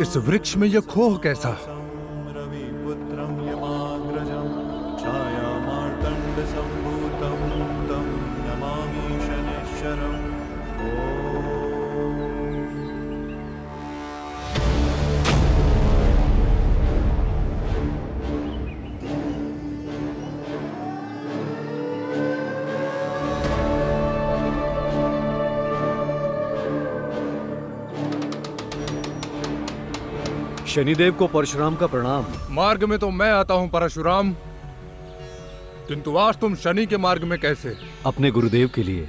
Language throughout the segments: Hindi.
इस वृक्ष में यह खोह कैसा? शनिदेव को परशुराम का प्रणाम। मार्ग में तो मैं आता हूँ परशुराम, किंतु आज तुम शनि के मार्ग में कैसे? अपने गुरुदेव के लिए।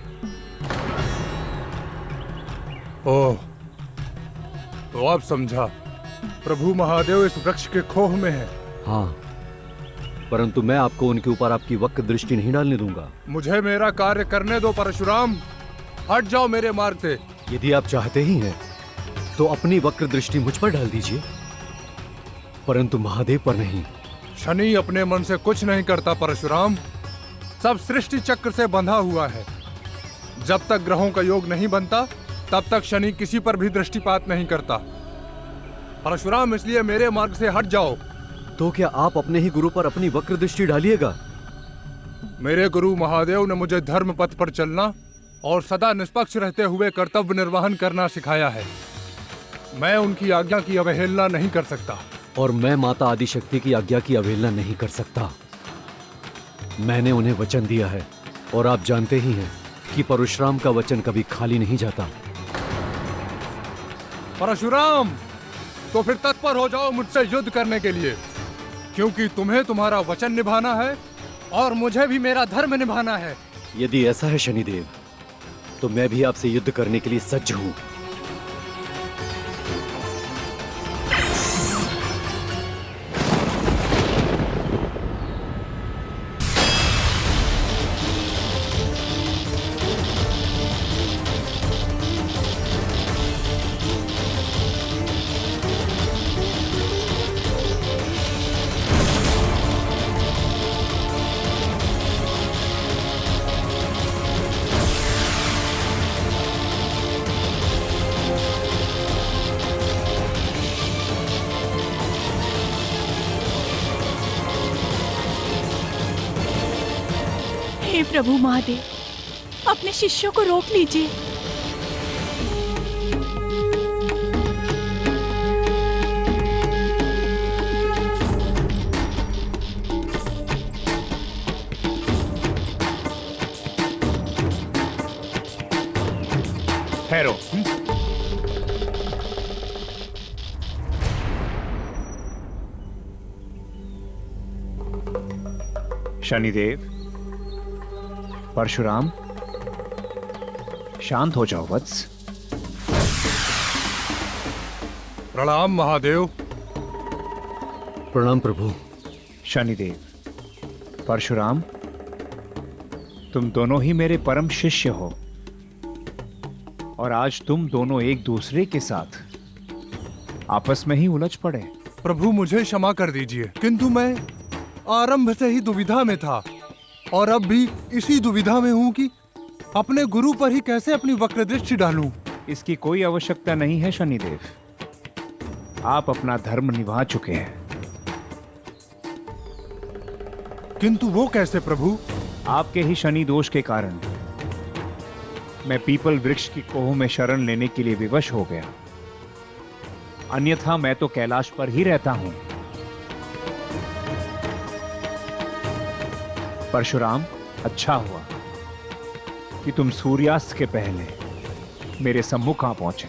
ओह, तो अब समझा। प्रभु महादेव इस वृक्ष के खोह में है। हाँ, परंतु मैं आपको उनके ऊपर आपकी वक्र दृष्टि नहीं डालने दूंगा। मुझे मेरा कार्य करने दो परशुराम, हट जाओ मेरे मार्ग से। यदि आप चाहते ही हैं तो अपनी वक्र दृष्टि मुझ पर डाल दीजिए, परंतु महादेव पर नहीं। शनि अपने मन से कुछ नहीं करता परशुराम, सब सृष्टि चक्र से बंधा हुआ है। जब तक ग्रहों का योग नहीं बनता तब तक शनि किसी पर भी दृष्टिपात नहीं करता। परशुराम, इसलिए मेरे मार्ग से हट जाओ। तो क्या आप अपने ही गुरु पर अपनी वक्र दृष्टि डालिएगा? मेरे गुरु महादेव ने मुझे धर्म पथ पर चलना और सदा निष्पक्ष रहते हुए कर्तव्य निर्वहन करना सिखाया है। मैं उनकी आज्ञा की अवहेलना नहीं कर सकता। और मैं माता आदिशक्ति की आज्ञा की अवहेलना नहीं कर सकता। मैंने उन्हें वचन दिया है और आप जानते ही हैं कि परशुराम का वचन कभी खाली नहीं जाता। परशुराम, तो फिर तत्पर हो जाओ मुझसे युद्ध करने के लिए, क्योंकि तुम्हें तुम्हारा वचन निभाना है और मुझे भी मेरा धर्म निभाना है। यदि ऐसा है शनिदेव, तो मैं भी आपसे युद्ध करने के लिए सज्ज हूं। हे प्रभु महादेव, अपने शिष्यों को रोक लीजिए। ठहरो। शनिदेव, परशुराम, शांत हो जाओ वत्स। प्रणाम महादेव। प्रणाम प्रभु। शनिदेव, परशुराम, तुम दोनों ही मेरे परम शिष्य हो और आज तुम दोनों एक दूसरे के साथ आपस में ही उलझ पड़े। प्रभु, मुझे क्षमा कर दीजिए, किंतु मैं आरंभ से ही दुविधा में था और अब भी इसी दुविधा में हूँ कि अपने गुरु पर ही कैसे अपनी वक्र दृष्टि डालूं। इसकी कोई आवश्यकता नहीं है शनिदेव, आप अपना धर्म निभा चुके हैं। किंतु वो कैसे प्रभु? आपके ही शनि दोष के कारण मैं पीपल वृक्ष की कोह में शरण लेने के लिए विवश हो गया, अन्यथा मैं तो कैलाश पर ही रहता हूं। परशुराम, अच्छा हुआ कि तुम सूर्यास्त के पहले मेरे सम्मुख आ पहुंचे।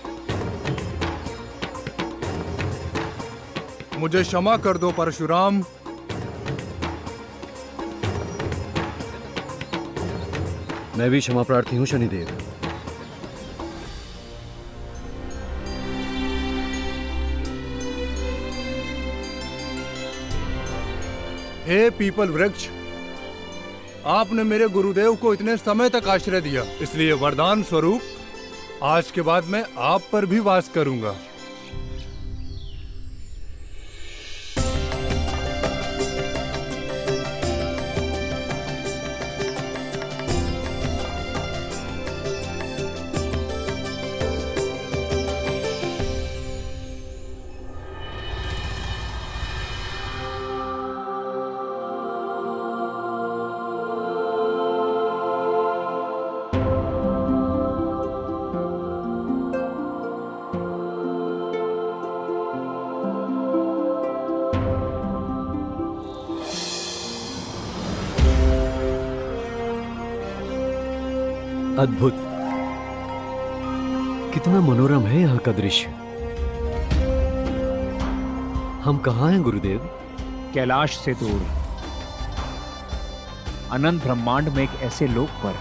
मुझे क्षमा कर दो परशुराम। मैं भी क्षमा प्रार्थी हूं शनिदेव। हे पीपल वृक्ष, आपने मेरे गुरुदेव को इतने समय तक आश्रय दिया, इसलिए वरदान स्वरूप आज के बाद मैं आप पर भी वास करूंगा। अद्भुत। कितना मनोरम है यहाँ का दृश्य। हम कहाँ हैं गुरुदेव? कैलाश से दूर अनंत ब्रह्मांड में एक ऐसे लोक पर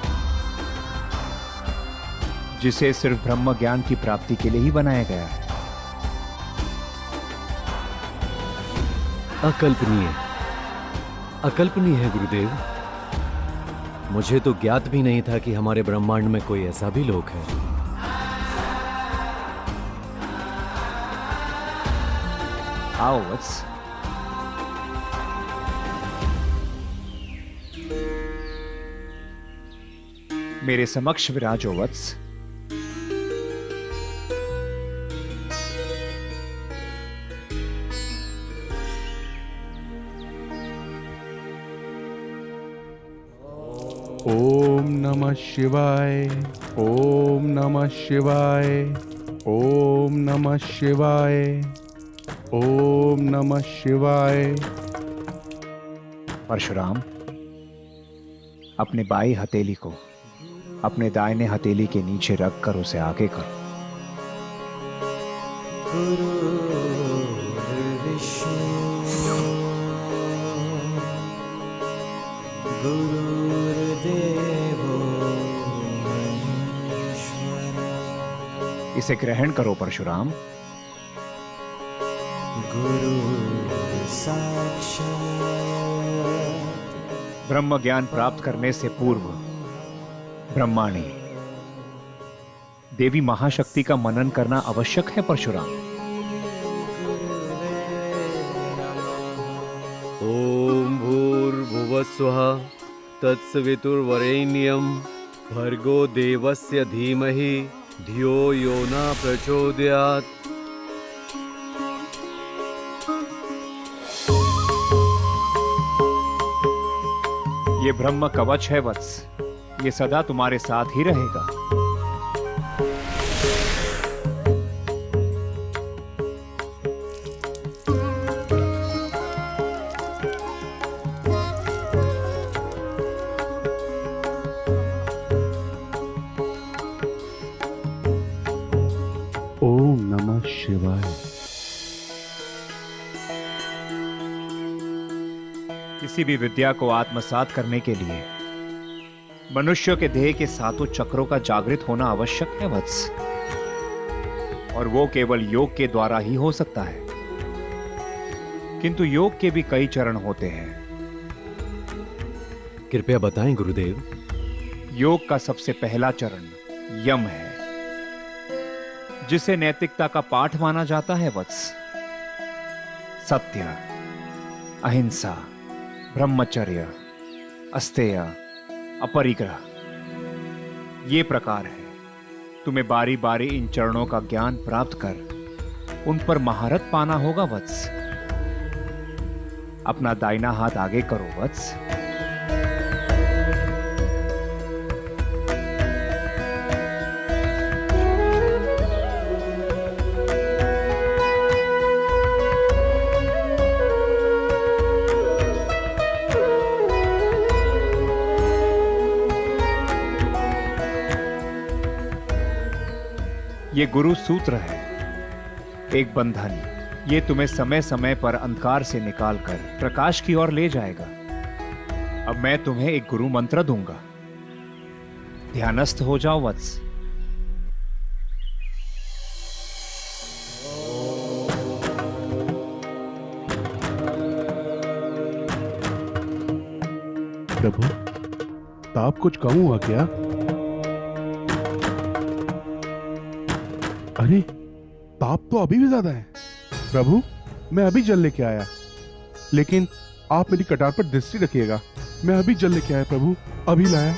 जिसे सिर्फ ब्रह्म ज्ञान की प्राप्ति के लिए ही बनाया गया है। अकल्पनीय, अकल्पनीय है गुरुदेव। मुझे तो ज्ञात भी नहीं था कि हमारे ब्रह्मांड में कोई ऐसा भी लोक है। आओ वत्स। मेरे समक्ष विराजो वत्स। ओम नमः शिवाय। ओम नमः शिवाय। ओम नमः शिवाय। ओम नमः शिवाय। परशुराम, अपने बाई हथेली को अपने दाहिने हथेली के नीचे रखकर उसे आगे करो। इसे ग्रहण करो परशुराम। ब्रह्म ज्ञान प्राप्त करने से पूर्व ब्रह्मा ने देवी महाशक्ति का मनन करना आवश्यक है परशुराम। ओम भूर्भुवस्वः तत्सवितुर्वरेण्यं भर्गो देवस्य धीमहि धियो यो न प्रचोदयात्। ये ब्रह्म कवच है वत्स, ये सदा तुम्हारे साथ ही रहेगा। ओम नमः शिवाय। किसी भी विद्या को आत्मसात करने के लिए मनुष्य के देह के सातों चक्रों का जागृत होना आवश्यक है वत्स, और वो केवल योग के द्वारा ही हो सकता है। किंतु योग के भी कई चरण होते हैं। कृपया बताएं गुरुदेव। योग का सबसे पहला चरण यम है, जिसे नैतिकता का पाठ माना जाता है वत्स। सत्य, अहिंसा, ब्रह्मचर्य, अस्तेय, अपरिग्रह, ये प्रकार है। तुम्हें बारी बारी इन चरणों का ज्ञान प्राप्त कर उन पर महारत पाना होगा वत्स। अपना दाहिना हाथ आगे करो वत्स। ये गुरु सूत्र है, एक बंधन। ये तुम्हें समय समय पर अंधकार से निकालकर प्रकाश की ओर ले जाएगा। अब मैं तुम्हें एक गुरु मंत्र दूंगा, ध्यानस्थ हो जाओ वत्स। प्रभु, ताप कुछ कम हुआ क्या? अरे, ताप तो अभी भी ज्यादा है। प्रभु, मैं अभी जल लेके आया, लेकिन आप मेरी कटार पर दृष्टि रखिएगा। मैं अभी जल लेके आया प्रभु, अभी लाया।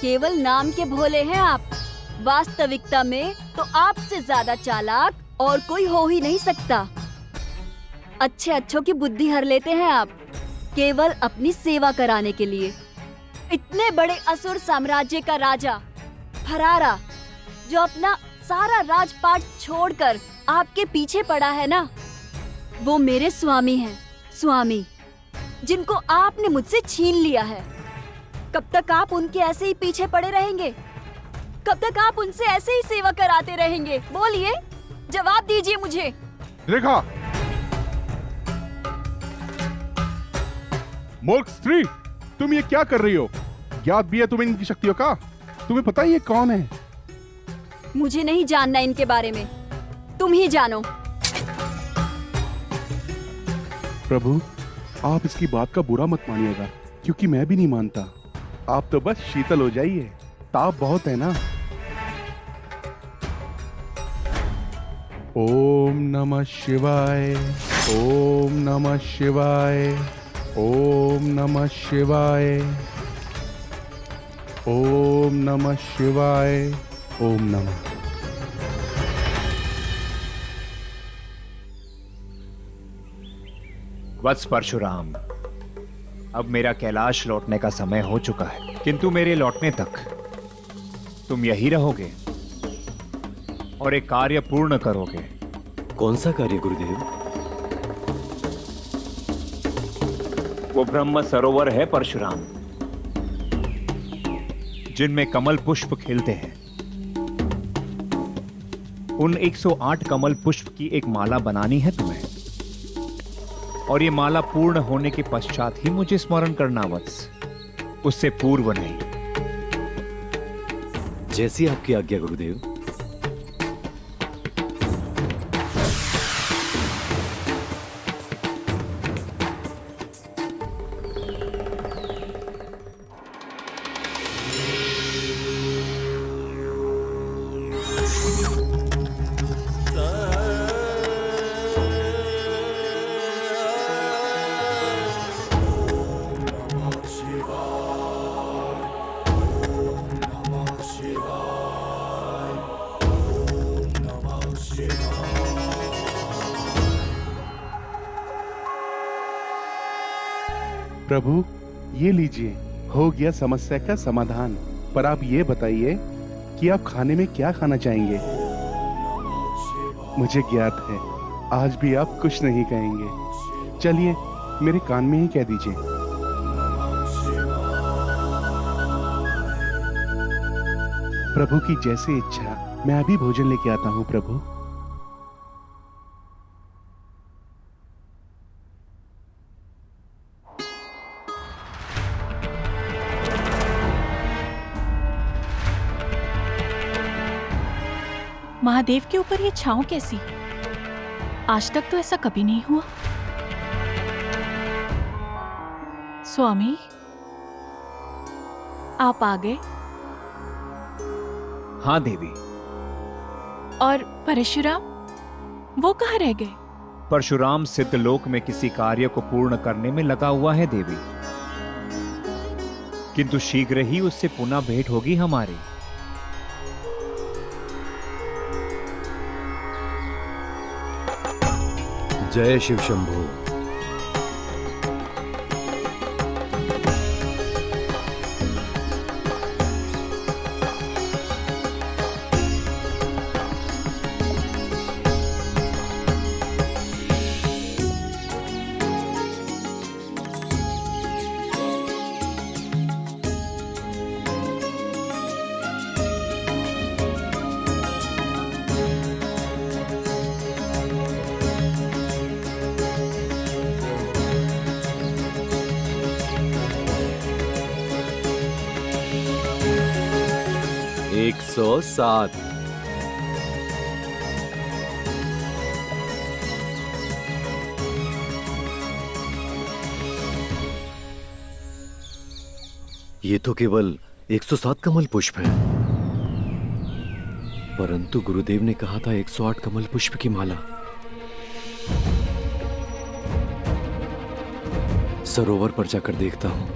केवल नाम के भोले हैं आप। वास्तविकता में तो आपसे ज्यादा चालाक और कोई हो ही नहीं सकता। अच्छे अच्छों की बुद्धि हर लेते हैं आप, केवल अपनी सेवा कराने के लिए। इतने बड़े असुर साम्राज्य का राजा फरारा, जो अपना सारा राजपाट छोड़कर आपके पीछे पड़ा है ना, वो मेरे स्वामी हैं, स्वामी, जिनको आपने मुझसे छीन लिया है। कब तक आप उनके ऐसे ही पीछे पड़े रहेंगे? कब तक आप उनसे ऐसे ही सेवा कराते रहेंगे? बोलिए, जवाब दीजिए मुझे। रेखा, मूर्ख स्त्री, तुम ये क्या कर रही हो? याद भी है तुम्हें इनकी शक्तियों का? तुम्हें पता ही ये कौन है? मुझे नहीं जानना इनके बारे में, तुम ही जानो। प्रभु, आप इसकी बात का बुरा मत मानिएगा, क्योंकि मैं भी नहीं मानता। आप तो बस शीतल हो जाइए, ताप बहुत है ना। ओम नमः शिवाय, ओम नमः शिवाय, ओम नमः शिवाय, ओम नमः शिवाय, ओम नमः। वत्स परशुराम, अब मेरा कैलाश लौटने का समय हो चुका है, किंतु मेरे लौटने तक तुम यही रहोगे और एक कार्य पूर्ण करोगे। कौन सा कार्य गुरुदेव? वो ब्रह्म सरोवर है परशुराम, जिनमें कमल पुष्प खिलते हैं। उन 108 कमल पुष्प की एक माला बनानी है तुम्हें, और ये माला पूर्ण होने के पश्चात ही मुझे स्मरण करना वत्स, उससे पूर्व नहीं। जैसी आपकी आज्ञा गुरुदेव। प्रभु, ये लीजिए, हो गया समस्या का समाधान। पर आप ये बताइए कि आप खाने में क्या खाना चाहेंगे? मुझे ज्ञात है, आज भी आप कुछ नहीं कहेंगे। चलिए, मेरे कान में ही कह दीजिए। प्रभु की जैसी इच्छा, मैं अभी भोजन लेके आता हूँ प्रभु। महादेव के ऊपर ये छांव कैसी? आज तक तो ऐसा कभी नहीं हुआ। स्वामी, आप आ गए? हाँ देवी। और परशुराम, वो कहाँ रह गए? परशुराम सिद्धलोक में किसी कार्य को पूर्ण करने में लगा हुआ है देवी, किंतु शीघ्र ही उससे पुनः भेंट होगी हमारी। जय शिव शंभू। एक 107। ये तो केवल 107 कमल पुष्प हैं, परंतु गुरुदेव ने कहा था 108 कमल पुष्प की माला। सरोवर पर जाकर देखता हूं।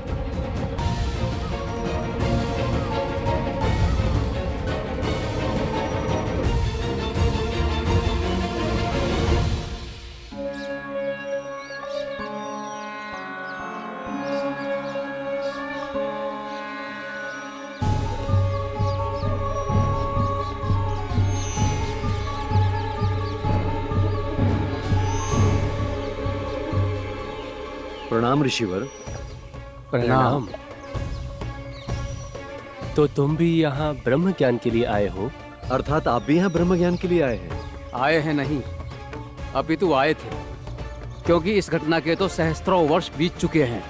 प्रणाम ऋषिवर। प्रणाम। तो तुम भी यहाँ ब्रह्म ज्ञान के लिए आए हो? अर्थात आप भी यहाँ ब्रह्म ज्ञान के लिए आए हैं? आए हैं नहीं, अपितु आए थे, क्योंकि इस घटना के तो सहस्त्रों वर्ष बीत चुके हैं।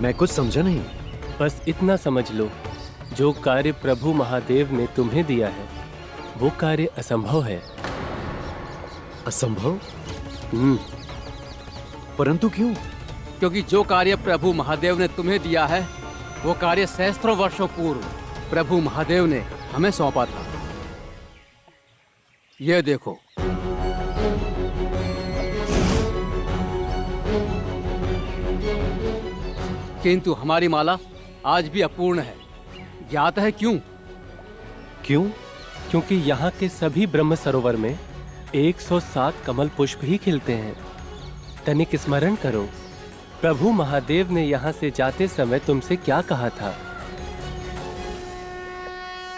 मैं कुछ समझा नहीं। बस इतना समझ लो, जो कार्य प्रभु महादेव ने तुम्हें दिया है वो कार्य असंभव है। असंभव? हम्म, परंतु क्यों? क्योंकि जो कार्य प्रभु महादेव ने तुम्हें दिया है वो कार्य सहस्त्रों वर्षों पूर्व प्रभु महादेव ने हमें सौंपा था। ये देखो। किंतु हमारी माला आज भी अपूर्ण है। ज्ञात है क्यों? क्यों? क्योंकि यहाँ के सभी ब्रह्म सरोवर में 107 कमल पुष्प ही खिलते हैं। तनिक स्मरण करो, प्रभु महादेव ने यहाँ से जाते समय तुमसे क्या कहा था?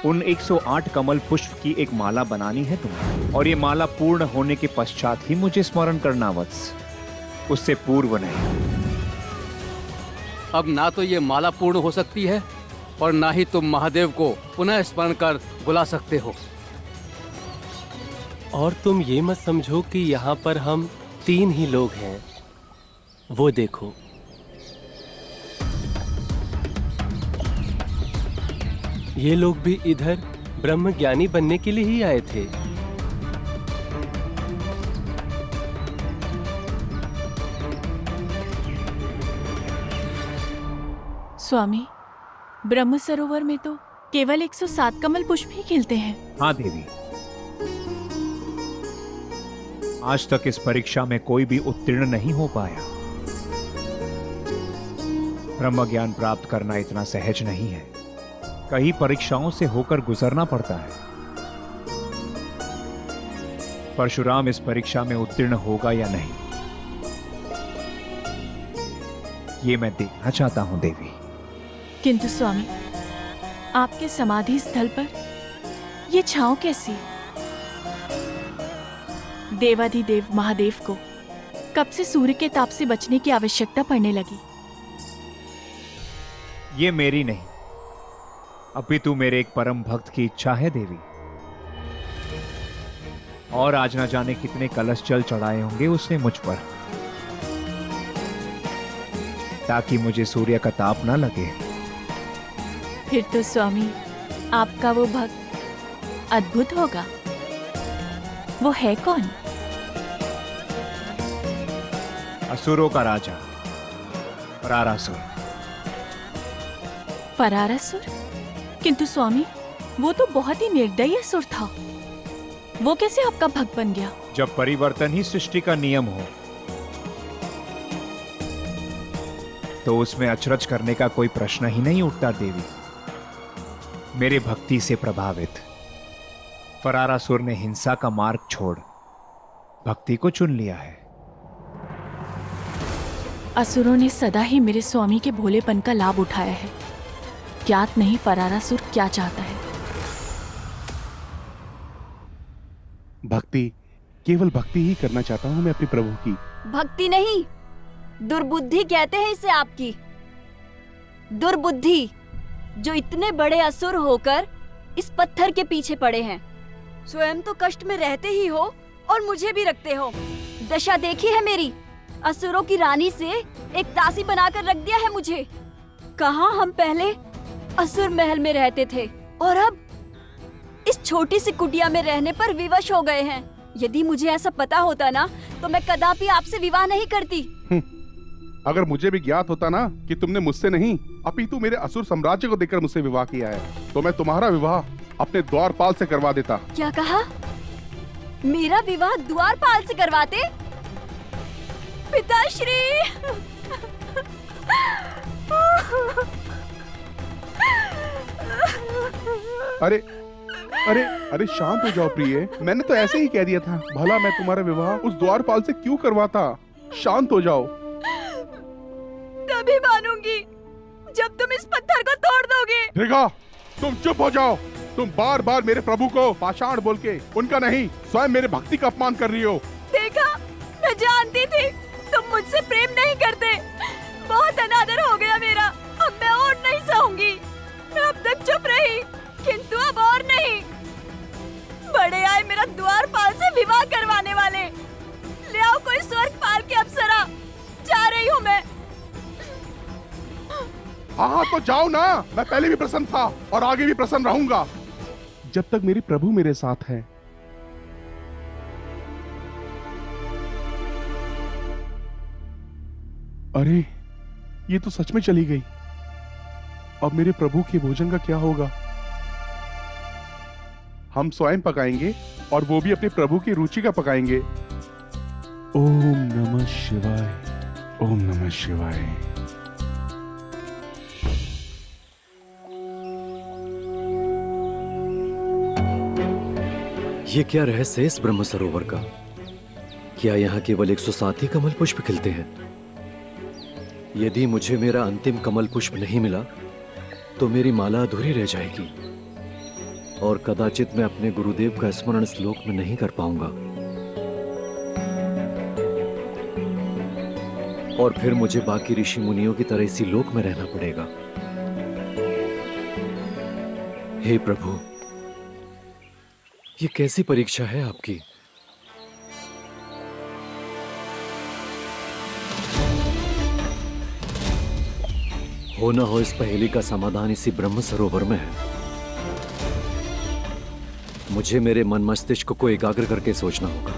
उन 108 कमल पुष्प की एक माला बनानी है तुम्हें, और ये माला पूर्ण होने के पश्चात ही मुझे स्मरण करना वत्स, उससे पूर्व नहीं। अब ना तो ये माला पूर्ण हो सकती है और ना ही तुम महादेव को पुनः स्मरण कर बुला सकते हो। और तुम ये मत समझो कि यहाँ पर हम 3 ही लोग हैं। वो देखो, ये लोग भी इधर ब्रह्म ज्ञानी बनने के लिए ही आए थे। स्वामी, ब्रह्म सरोवर में तो केवल 107 कमल पुष्प ही खिलते हैं। हाँ देवी, आज तक इस परीक्षा में कोई भी उत्तीर्ण नहीं हो पाया। ब्रह्म ज्ञान प्राप्त करना इतना सहज नहीं है, कई परीक्षाओं से होकर गुजरना पड़ता है। परशुराम इस परीक्षा में उत्तीर्ण होगा या नहीं, ये मैं देखना चाहता हूं देवी। किंतु स्वामी, आपके समाधि स्थल पर ये छांव कैसी? देवाधिदेव महादेव को कब से सूर्य के ताप से बचने की आवश्यकता पड़ने लगी? ये मेरी नहीं, अपितु मेरे एक परम भक्त की इच्छा है देवी। और आज न जाने कितने कलश जल चढ़ाए होंगे उसने मुझ पर, ताकि मुझे सूर्य का ताप न लगे। फिर तो स्वामी, आपका वो भक्त अद्भुत होगा। वो है कौन? असुरों का राजा फरारासुर। फरारासुर? किंतु स्वामी, वो तो बहुत ही निर्दयी असुर था। वो कैसे आपका भक्त बन गया? जब परिवर्तन ही सृष्टि का नियम हो तो उसमें अचरज करने का कोई प्रश्न ही नहीं उठता देवी। मेरे भक्ति से प्रभावित फरारासुर ने हिंसा का मार्ग छोड़ भक्ति को चुन लिया है। असुरों ने सदा ही मेरे स्वामी के भोलेपन का लाभ उठाया है। ज्ञात नहीं फरारासुर क्या चाहता है। भक्ति, केवल भक्ति ही करना चाहता हूँ मैं अपने प्रभु की। भक्ति नहीं, दुर्बुद्धि कहते हैं इसे आपकी। दुर्बुद्धि, जो इतने बड़े असुर होकर इस पत्थर के पीछे पड़े हैं। स्वयं तो कष्ट में रहते ही हो और मुझे भी रखते हो। दशा देखी है मेरी, असुरों की रानी से एक दासी बनाकर रख दिया है मुझे। कहाँ हम पहले असुर महल में रहते थे और अब इस छोटी सी कुटिया में रहने पर विवश हो गए हैं। यदि मुझे ऐसा पता होता ना तो मैं कदापि आपसे विवाह नहीं करती। अगर मुझे भी ज्ञात होता ना कि तुमने मुझसे नहीं अपितु मेरे असुर साम्राज्य को देखकर मुझसे विवाह किया है, तो मैं तुम्हारा विवाह अपने द्वारपाल से करवा देता। क्या कहा? मेरा विवाह द्वारपाल से करवाते? पिताश्री! अरे अरे अरे शांत हो जाओ प्रिय, मैंने तो ऐसे ही कह दिया था। भला मैं तुम्हारा विवाह उस द्वारपाल से क्यों करवाता? शांत हो जाओ। तभी मानूंगी जब तुम इस पत्थर को तोड़ दोगे। देखा, तुम चुप हो जाओ। तुम बार बार मेरे प्रभु को पाषाण बोल के उनका नहीं स्वयं मेरे भक्ति का अपमान कर रही हो। देखा, मैं जानती थी तुम मुझसे प्रेम नहीं करते। नहीं, किंतु अब और नहीं। बड़े आए मेरा द्वारपाल से विवाह करवाने वाले। ले आओ कोई स्वर्गपाल की अप्सरा, जा रही हूँ मैं। हाँ हाँ तो जाओ ना, मैं पहले भी प्रसन्न था और आगे भी प्रसन्न रहूंगा जब तक मेरे प्रभु मेरे साथ हैं। अरे ये तो सच में चली गई। अब मेरे प्रभु के भोजन का क्या होगा? हम स्वयं पकाएंगे और वो भी अपने प्रभु की रुचि का पकाएंगे। ओम नमः शिवाय, ओम नमः शिवाय। ये क्या रहस्य है इस ब्रह्म सरोवर का? क्या यहाँ केवल 107 ही कमल पुष्प खिलते हैं? यदि मुझे मेरा अंतिम कमल पुष्प नहीं मिला तो मेरी माला अधूरी रह जाएगी और कदाचित मैं अपने गुरुदेव का स्मरण इस लोक में नहीं कर पाऊंगा, और फिर मुझे बाकी ऋषि मुनियों की तरह इसी लोक में रहना पड़ेगा। हे प्रभु, ये कैसी परीक्षा है आपकी? हो न हो इस पहेली का समाधान इसी ब्रह्म सरोवर में है। मुझे मेरे मन मस्तिष्क को एकाग्र करके सोचना होगा।